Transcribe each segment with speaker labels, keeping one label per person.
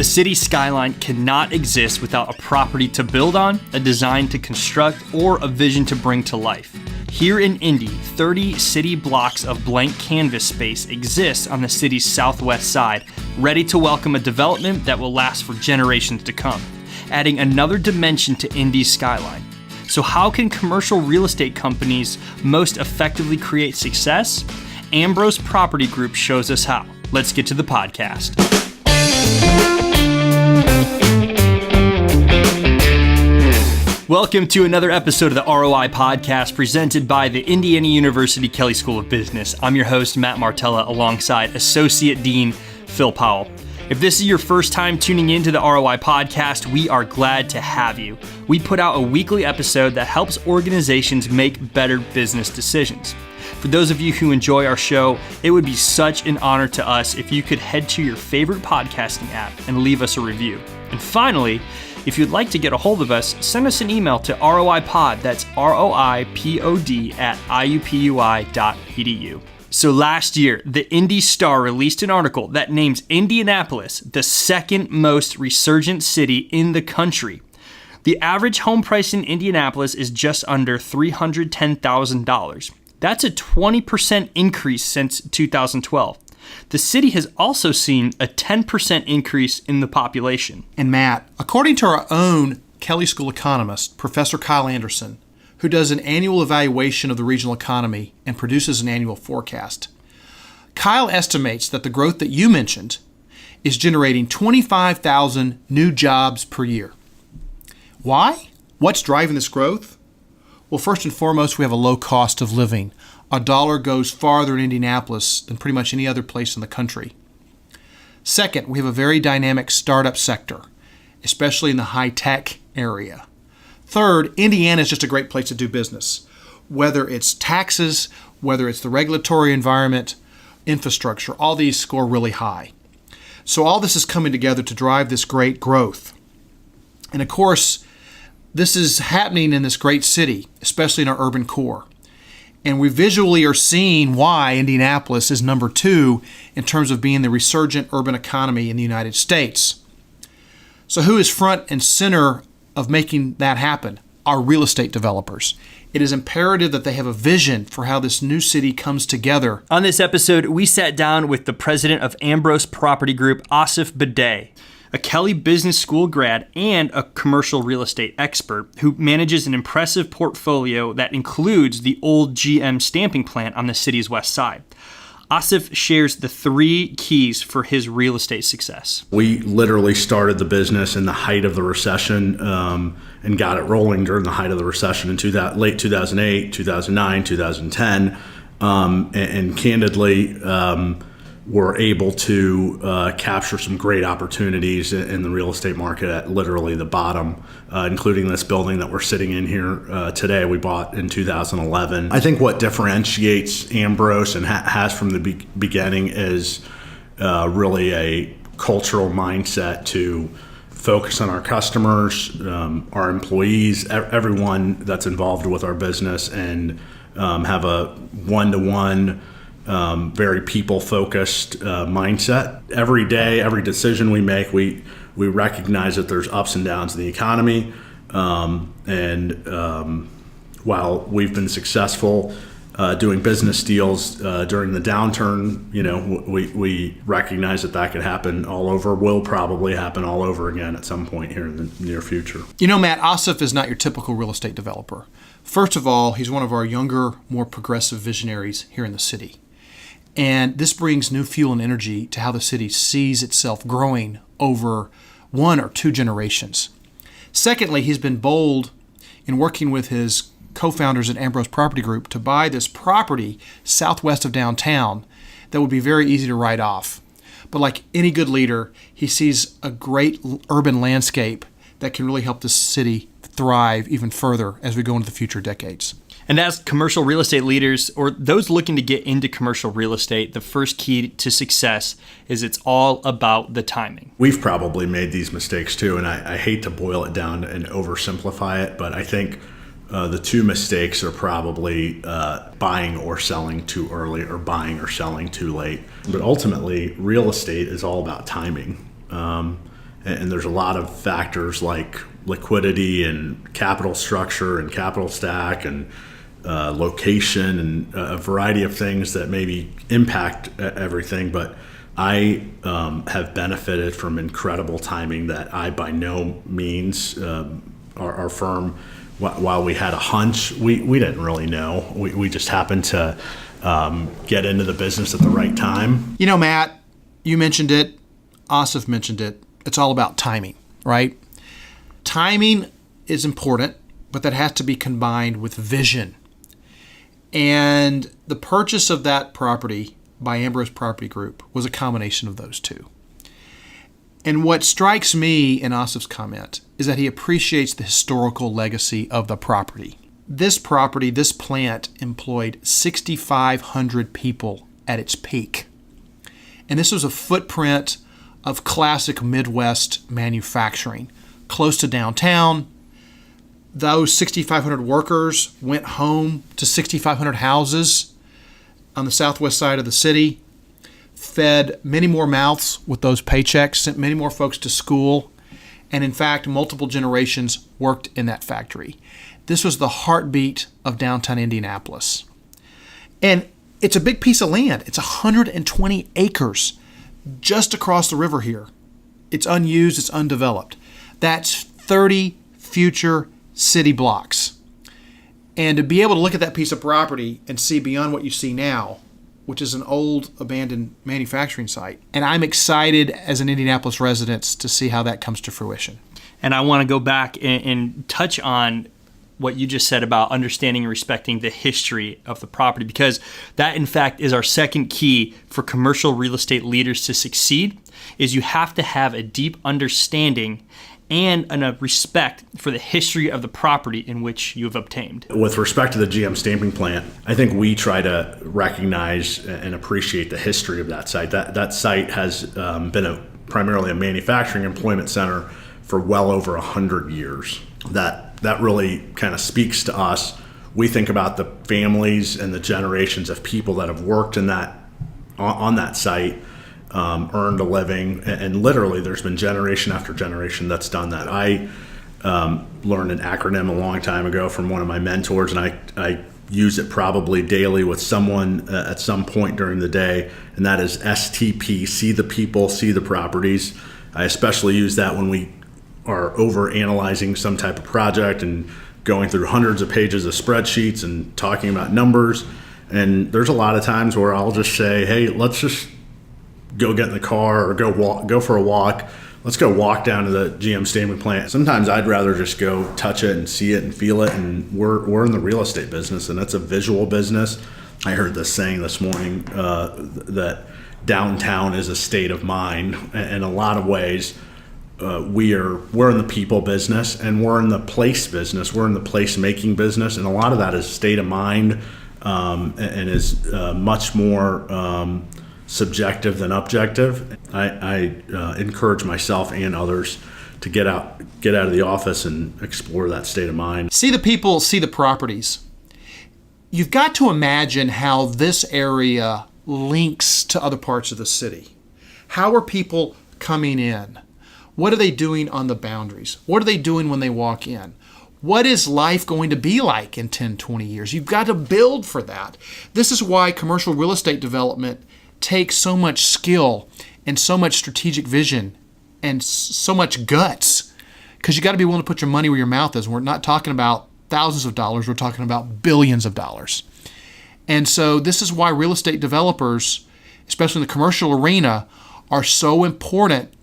Speaker 1: The city skyline cannot exist without a property to build on, a design to construct, or a vision to bring to life. Here in Indy, 30 city blocks of blank canvas space exists on the city's southwest side, ready to welcome a development that will last for generations to come, adding another dimension to Indy's skyline. So how can commercial real estate companies most effectively create success? Ambrose Property Group shows us how. Let's get to the podcast. Welcome to another episode of the ROI Podcast presented by the Indiana University Kelley School of Business. I'm your host, Matt Martella, alongside Associate Dean Phil Powell. If this is your first time tuning into the ROI Podcast, we are glad to have you. We put out a weekly episode that helps organizations make better business decisions. For those of you who enjoy our show, it would be such an honor to us if you could head to your favorite podcasting app and leave us a review. And finally, if you'd like to get a hold of us, send us an email to ROIPod, that's ROIPOD @IUPUI.edu. So last year, the Indy Star released an article that names Indianapolis the second most resurgent city in the country. The average home price in Indianapolis is just under $310,000. That's a 20% increase since 2012. The city has also seen a 10% increase in the population.
Speaker 2: And Matt, according to our own Kelley School economist, Professor Kyle Anderson, who does an annual evaluation of the regional economy and produces an annual forecast, Kyle estimates that the growth that you mentioned is generating 25,000 new jobs per year. Why? What's driving this growth? Well, first and foremost, we have a low cost of living. A dollar goes farther in Indianapolis than pretty much any other place in the country. Second, we have a very dynamic startup sector, especially in the high-tech area. Third, Indiana is just a great place to do business, whether it's taxes, whether it's the regulatory environment, infrastructure, all these score really high. So all this is coming together to drive this great growth. And of course, this is happening in this great city, especially in our urban core. And we visually are seeing why Indianapolis is number 2 in terms of being the resurgent urban economy in the United States. So who is front and center of making that happen? Our real estate developers. It is imperative that they have a vision for how this new city comes together.
Speaker 1: On this episode, we sat down with the president of Ambrose Property Group, Aasif Bade, a Kelley Business School grad and a commercial real estate expert who manages an impressive portfolio that includes the old GM stamping plant on the city's west side. Aasif shares the 3 keys for his real estate success.
Speaker 3: We literally started the business in the height of the recession and got it rolling during the height of the recession in late 2008, 2009, 2010. And candidly, we're able to capture some great opportunities in the real estate market at literally the bottom, including this building that we're sitting in here today we bought in 2011. I think what differentiates Ambrose and has from the beginning is really a cultural mindset to focus on our customers, our employees, everyone that's involved with our business, and have a one-to-one very people-focused mindset. Every day, every decision we make, we recognize that there's ups and downs in the economy. While we've been successful doing business deals during the downturn, we recognize that could happen all over, will probably happen all over again at some point here in the near future.
Speaker 2: Matt, Aasif is not your typical real estate developer. First of all, he's one of our younger, more progressive visionaries here in the city. And this brings new fuel and energy to how the city sees itself growing over 1 or 2 generations. Secondly, he's been bold in working with his co-founders at Ambrose Property Group to buy this property southwest of downtown that would be very easy to write off. But like any good leader, he sees a great urban landscape that can really help this city thrive even further as we go into the future decades.
Speaker 1: And as commercial real estate leaders, or those looking to get into commercial real estate, the first key to success is it's all about the timing.
Speaker 3: We've probably made these mistakes too, and I hate to boil it down and oversimplify it, but I think the 2 mistakes are probably buying or selling too early or buying or selling too late. But ultimately, real estate is all about timing. And there's a lot of factors like liquidity and capital structure and capital stack and location and a variety of things that maybe impact everything. But I have benefited from incredible timing that I by no means, our firm, while we had a hunch, we didn't really know. We just happened to get into the business at the right time.
Speaker 2: You know, Matt, you mentioned it. Aasif mentioned it. It's all about timing, right? Timing is important, but that has to be combined with vision. And the purchase of that property by Ambrose Property Group was a combination of those two. And what strikes me in Aasif's comment is that he appreciates the historical legacy of the property. This property, this plant, employed 6,500 people at its peak. And this was a footprint of classic Midwest manufacturing, close to downtown. Those 6,500 workers went home to 6,500 houses on the southwest side of the city, fed many more mouths with those paychecks, sent many more folks to school, and in fact, multiple generations worked in that factory. This was the heartbeat of downtown Indianapolis. And it's a big piece of land. It's 120 acres just across the river here. It's unused, it's undeveloped. That's 30 future city blocks. And to be able to look at that piece of property and see beyond what you see now, which is an old abandoned manufacturing site. And I'm excited as an Indianapolis resident to see how that comes to fruition.
Speaker 1: And I want to go back and touch on what you just said about understanding and respecting the history of the property, because that, in fact, is our second key for commercial real estate leaders to succeed, is you have to have a deep understanding and a respect for the history of the property in which you have obtained.
Speaker 3: With respect to the GM stamping plant, I think we try to recognize and appreciate the history of that site. That site has been primarily a manufacturing employment center for well over 100 years. That really kind of speaks to us. We think about the families and the generations of people that have worked in on that site, earned a living, and literally there's been generation after generation that's done that. I learned an acronym a long time ago from one of my mentors, and I use it probably daily with someone at some point during the day, and that is STP, see the people, see the properties. I especially use that when we are over analyzing some type of project and going through hundreds of pages of spreadsheets and talking about numbers. And there's a lot of times where I'll just say, hey, let's just go get in the car or go for a walk. Let's go walk down to the GM stamping plant. Sometimes I'd rather just go touch it and see it and feel it. And we're in the real estate business, and it's a visual business. I heard this saying this morning that downtown is a state of mind. In a lot of ways, we're in the people business, and we're in the place business. We're in the place making business, and a lot of that is state of mind, and is much more subjective than objective. I encourage myself and others to get out of the office and explore that state of mind.
Speaker 2: See the people, see the properties. You've got to imagine how this area links to other parts of the city. How are people coming in? What are they doing on the boundaries? What are they doing when they walk in? What is life going to be like in 10, 20 years? You've got to build for that. This is why commercial real estate development takes so much skill and so much strategic vision and so much guts, because you got to be willing to put your money where your mouth is. We're not talking about thousands of dollars. We're talking about billions of dollars. And so this is why real estate developers, especially in the commercial arena, are so important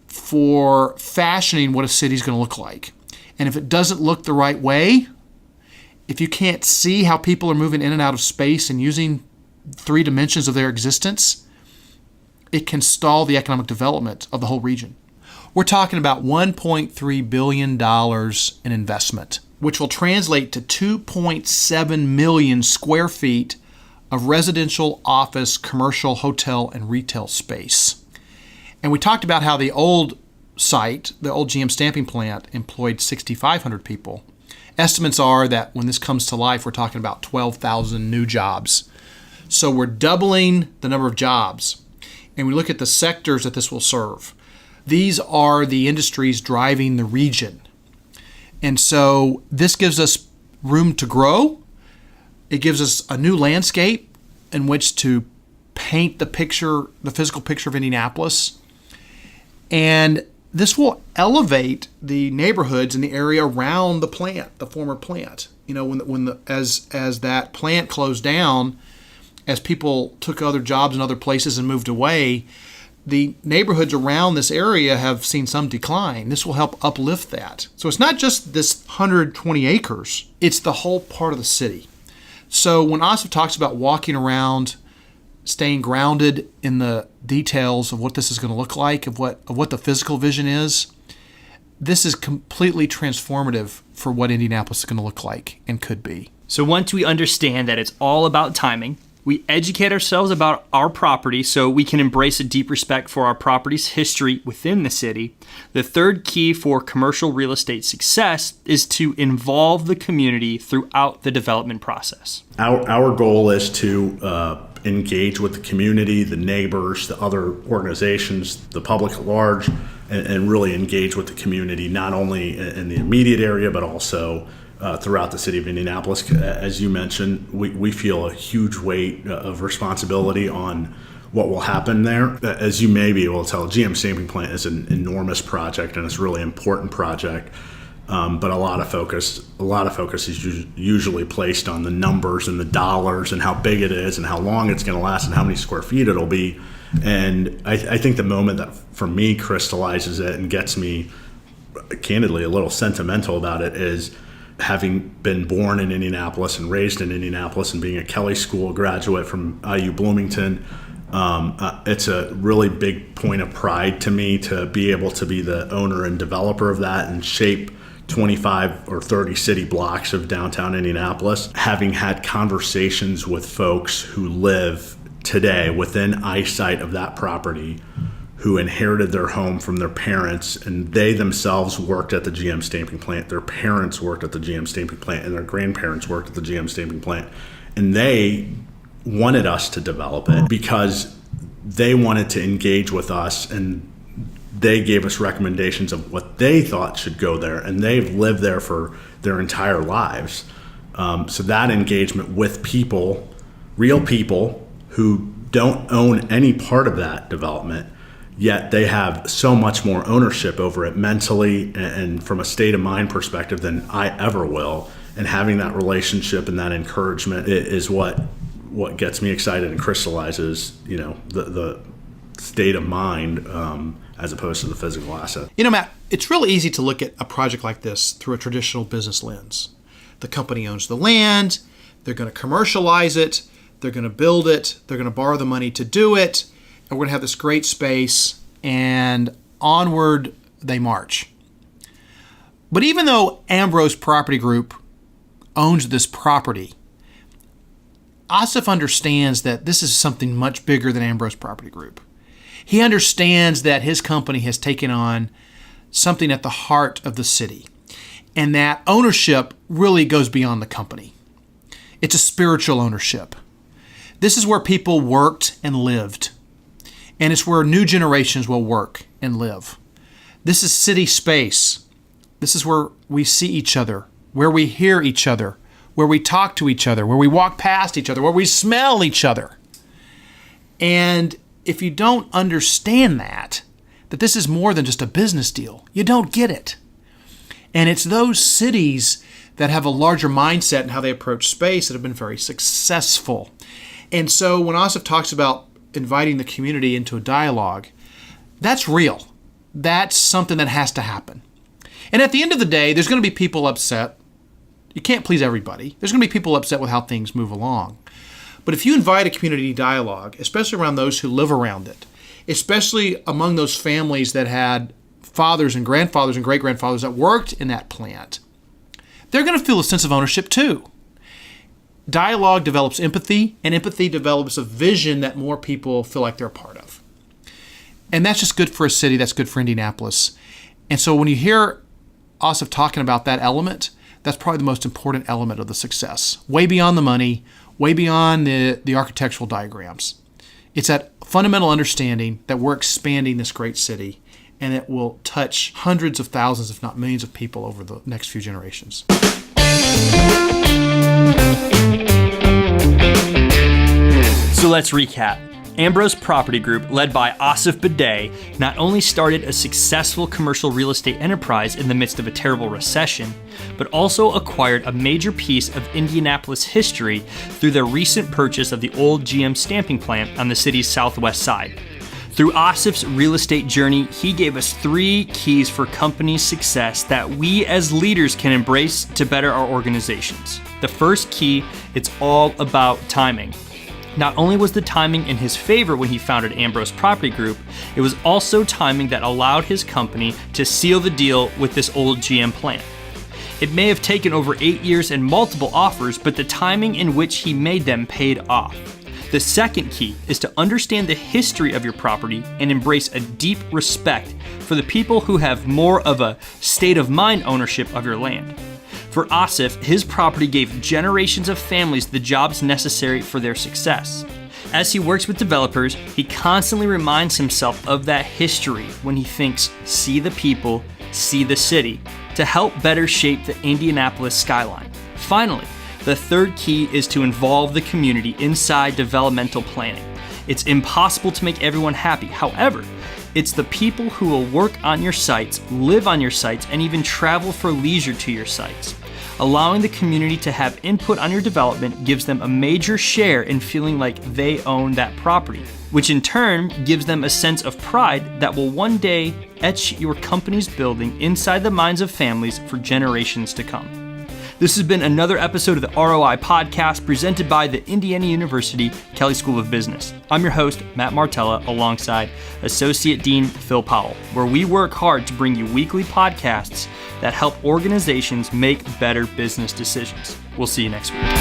Speaker 2: for fashioning what a city is going to look like. And if it doesn't look the right way, if you can't see how people are moving in and out of space and using 3 dimensions of their existence, it can stall the economic development of the whole region. We're talking about $1.3 billion in investment, which will translate to 2.7 million square feet of residential, office, commercial, hotel, and retail space. And we talked about how the old site, the old GM stamping plant, employed 6,500 people. Estimates are that when this comes to life, we're talking about 12,000 new jobs. So we're doubling the number of jobs. And we look at the sectors that this will serve. These are the industries driving the region. And so this gives us room to grow. It gives us a new landscape in which to paint the picture, the physical picture of Indianapolis. And this will elevate the neighborhoods in the area around the plant, the former plant. You know, as that plant closed down, as people took other jobs in other places and moved away, the neighborhoods around this area have seen some decline. This will help uplift that. So it's not just this 120 acres, it's the whole part of the city. So when Aasif talks about walking around, staying grounded in the details of what this is going to look like, of what the physical vision is, this is completely transformative for what Indianapolis is going to look like and could be.
Speaker 1: So once we understand that it's all about timing, we educate ourselves about our property so we can embrace a deep respect for our property's history within the city. The third key for commercial real estate success is to involve the community throughout the development process.
Speaker 3: Our goal is to engage with the community, the neighbors, the other organizations, the public at large, and really engage with the community, not only in the immediate area, but also throughout the city of Indianapolis. As you mentioned, we feel a huge weight of responsibility on what will happen there. As you may be able to tell, GM Stamping Plant is an enormous project, and it's a really important project. But a lot of focus is usually placed on the numbers and the dollars and how big it is and how long it's going to last and how many square feet it'll be. And I think the moment that for me crystallizes it and gets me candidly a little sentimental about it is having been born in Indianapolis and raised in Indianapolis and being a Kelley School graduate from IU Bloomington. It's a really big point of pride to me to be able to be the owner and developer of that and shape 25 or 30 city blocks of downtown Indianapolis. Having had conversations with folks who live today within eyesight of that property, who inherited their home from their parents, and they themselves worked at the GM Stamping Plant, their parents worked at the GM Stamping Plant, and their grandparents worked at the GM Stamping Plant. And they wanted us to develop it because they wanted to engage with us, and they gave us recommendations of what they thought should go there, and they've lived there for their entire lives. So that engagement with people, real people who don't own any part of that development, yet they have so much more ownership over it mentally and from a state of mind perspective than I ever will. And having that relationship and that encouragement is what gets me excited and crystallizes, the state of mind as opposed to the physical asset.
Speaker 2: Matt, it's really easy to look at a project like this through a traditional business lens. The company owns the land, they're going to commercialize it, they're going to build it, they're going to borrow the money to do it, and we're going to have this great space, and onward they march. But even though Ambrose Property Group owns this property, Aasif understands that this is something much bigger than Ambrose Property Group. He understands that his company has taken on something at the heart of the city, and that ownership really goes beyond the company. It's a spiritual ownership. This is where people worked and lived, and it's where new generations will work and live. This is city space. This is where we see each other, where we hear each other, where we talk to each other, where we walk past each other, where we smell each other. And if you don't understand that this is more than just a business deal, you don't get it. And it's those cities that have a larger mindset in how they approach space that have been very successful. And so when Aasif talks about inviting the community into a dialogue, that's real. That's something that has to happen. And at the end of the day, there's going to be people upset. You can't please everybody. There's going to be people upset with how things move along. But if you invite a community dialogue, especially around those who live around it, especially among those families that had fathers and grandfathers and great-grandfathers that worked in that plant, they're going to feel a sense of ownership too. Dialogue develops empathy, and empathy develops a vision that more people feel like they're a part of. And that's just good for a city. That's good for Indianapolis. And so when you hear Aasif talking about that element, that's probably the most important element of the success. Way beyond the money, way beyond the architectural diagrams. It's that fundamental understanding that we're expanding this great city and it will touch hundreds of thousands, if not millions of people over the next few generations.
Speaker 1: So let's recap. Ambrose Property Group, led by Aasif Bade, not only started a successful commercial real estate enterprise in the midst of a terrible recession, but also acquired a major piece of Indianapolis history through their recent purchase of the old GM stamping plant on the city's southwest side. Through Aasif's real estate journey, he gave us 3 keys for company success that we as leaders can embrace to better our organizations. The first key, it's all about timing. Not only was the timing in his favor when he founded Ambrose Property Group, it was also timing that allowed his company to seal the deal with this old GM plant. It may have taken over 8 years and multiple offers, but the timing in which he made them paid off. The second key is to understand the history of your property and embrace a deep respect for the people who have more of a state of mind ownership of your land. For Aasif, his property gave generations of families the jobs necessary for their success. As he works with developers, he constantly reminds himself of that history when he thinks, see the people, see the city, to help better shape the Indianapolis skyline. Finally, the third key is to involve the community inside developmental planning. It's impossible to make everyone happy. However, it's the people who will work on your sites, live on your sites, and even travel for leisure to your sites. Allowing the community to have input on your development gives them a major share in feeling like they own that property, which in turn gives them a sense of pride that will one day etch your company's building inside the minds of families for generations to come. This has been another episode of the ROI Podcast presented by the Indiana University Kelley School of Business. I'm your host, Matt Martella, alongside Associate Dean Phil Powell, where we work hard to bring you weekly podcasts that help organizations make better business decisions. We'll see you next week.